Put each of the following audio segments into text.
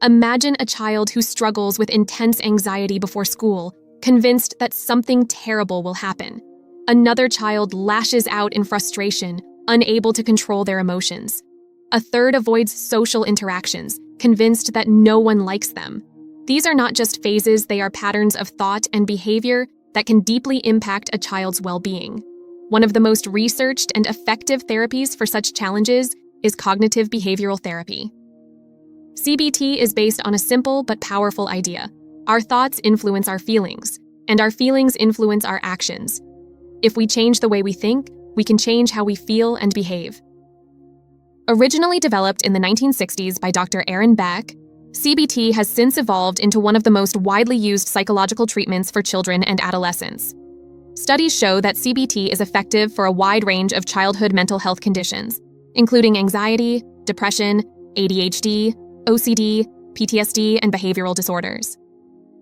Imagine a child who struggles with intense anxiety before school, convinced that something terrible will happen. Another child lashes out in frustration, unable to control their emotions. A third avoids social interactions, convinced that no one likes them. These are not just phases, they are patterns of thought and behavior that can deeply impact a child's well-being. One of the most researched and effective therapies for such challenges is cognitive behavioral therapy. CBT is based on a simple but powerful idea. Our thoughts influence our feelings, and our feelings influence our actions. If we change the way we think, we can change how we feel and behave. Originally developed in the 1960s by Dr. Aaron Beck, CBT has since evolved into one of the most widely used psychological treatments for children and adolescents. Studies show that CBT is effective for a wide range of childhood mental health conditions, including anxiety, depression, ADHD, OCD, PTSD, and behavioral disorders.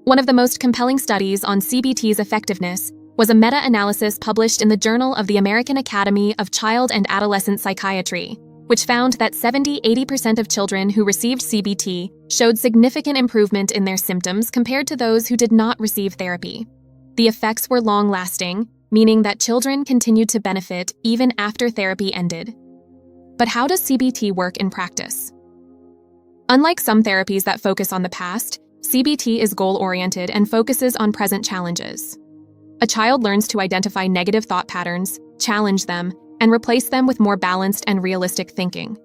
One of the most compelling studies on CBT's effectiveness was a meta-analysis published in the Journal of the American Academy of Child and Adolescent Psychiatry, which found that 70–80% of children who received CBT showed significant improvement in their symptoms compared to those who did not receive therapy. The effects were long-lasting, meaning that children continued to benefit even after therapy ended. But how does CBT work in practice? Unlike some therapies that focus on the past, CBT is goal-oriented and focuses on present challenges. A child learns to identify negative thought patterns, challenge them, and replace them with more balanced and realistic thinking.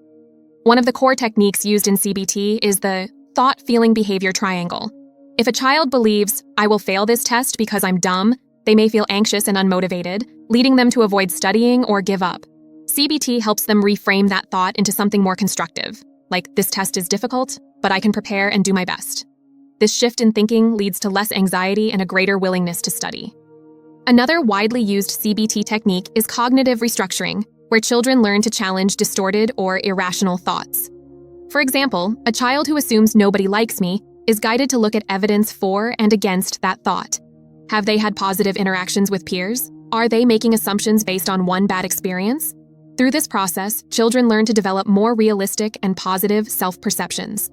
One of the core techniques used in CBT is the thought-feeling-behavior triangle. If a child believes, "I will fail this test because I'm dumb," they may feel anxious and unmotivated, leading them to avoid studying or give up. CBT helps them reframe that thought into something more constructive, like, "This test is difficult, but I can prepare and do my best." This shift in thinking leads to less anxiety and a greater willingness to study. Another widely used CBT technique is cognitive restructuring, where children learn to challenge distorted or irrational thoughts. For example, a child who assumes nobody likes me is guided to look at evidence for and against that thought. Have they had positive interactions with peers? Are they making assumptions based on one bad experience? Through this process, children learn to develop more realistic and positive self-perceptions.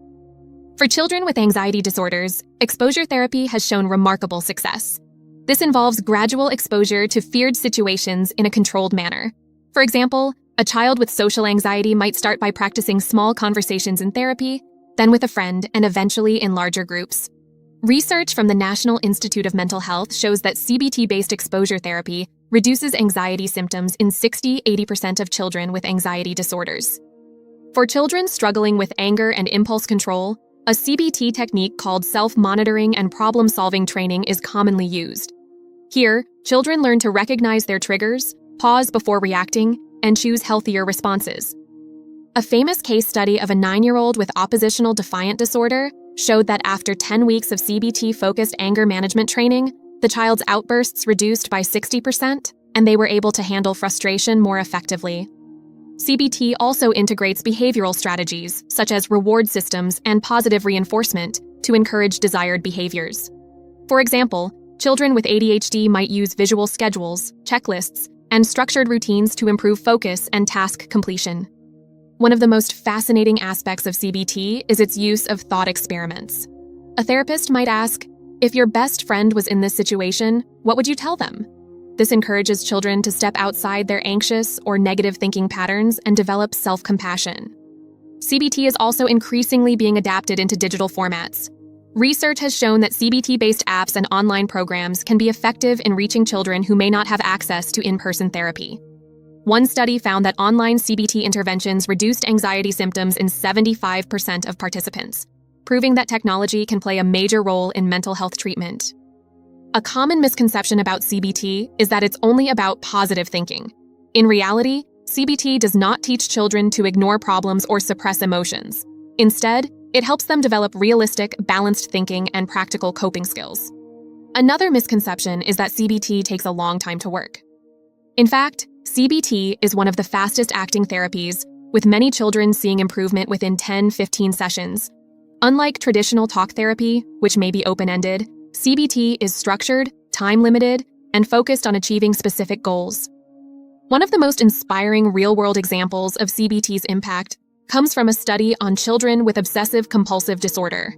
For children with anxiety disorders, exposure therapy has shown remarkable success. This involves gradual exposure to feared situations in a controlled manner. For example, a child with social anxiety might start by practicing small conversations in therapy, then with a friend, and eventually in larger groups. Research from the National Institute of Mental Health shows that CBT-based exposure therapy reduces anxiety symptoms in 60–80% of children with anxiety disorders. For children struggling with anger and impulse control, a CBT technique called self-monitoring and problem-solving training is commonly used. Here, children learn to recognize their triggers, pause before reacting, and choose healthier responses. A famous case study of a 9-year-old with oppositional defiant disorder showed that after 10 weeks of CBT-focused anger management training, the child's outbursts reduced by 60%, and they were able to handle frustration more effectively. CBT also integrates behavioral strategies, such as reward systems and positive reinforcement, to encourage desired behaviors. For example, children with ADHD might use visual schedules, checklists, and structured routines to improve focus and task completion. One of the most fascinating aspects of CBT is its use of thought experiments. A therapist might ask, "If your best friend was in this situation, what would you tell them?" This encourages children to step outside their anxious or negative thinking patterns and develop self-compassion. CBT is also increasingly being adapted into digital formats. Research has shown that CBT-based apps and online programs can be effective in reaching children who may not have access to in-person therapy. One study found that online CBT interventions reduced anxiety symptoms in 75% of participants, proving that technology can play a major role in mental health treatment. A common misconception about CBT is that it's only about positive thinking. In reality, CBT does not teach children to ignore problems or suppress emotions. Instead, it helps them develop realistic, balanced thinking and practical coping skills. Another misconception is that CBT takes a long time to work. In fact, CBT is one of the fastest-acting therapies, with many children seeing improvement within 10–15 sessions. Unlike traditional talk therapy, which may be open-ended, CBT is structured, time-limited, and focused on achieving specific goals. One of the most inspiring real-world examples of CBT's impact comes from a study on children with obsessive-compulsive disorder.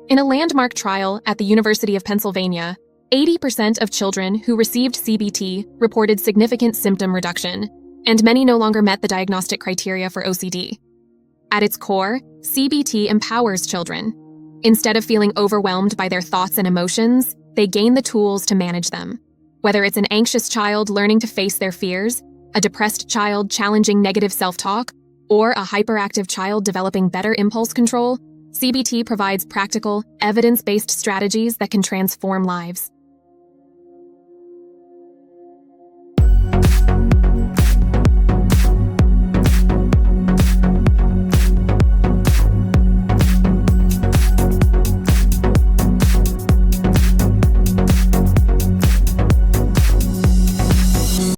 In a landmark trial at the University of Pennsylvania, 80% of children who received CBT reported significant symptom reduction, and many no longer met the diagnostic criteria for OCD. At its core, CBT empowers children. Instead of feeling overwhelmed by their thoughts and emotions, they gain the tools to manage them. Whether it's an anxious child learning to face their fears, a depressed child challenging negative self-talk, or a hyperactive child developing better impulse control, CBT provides practical, evidence-based strategies that can transform lives.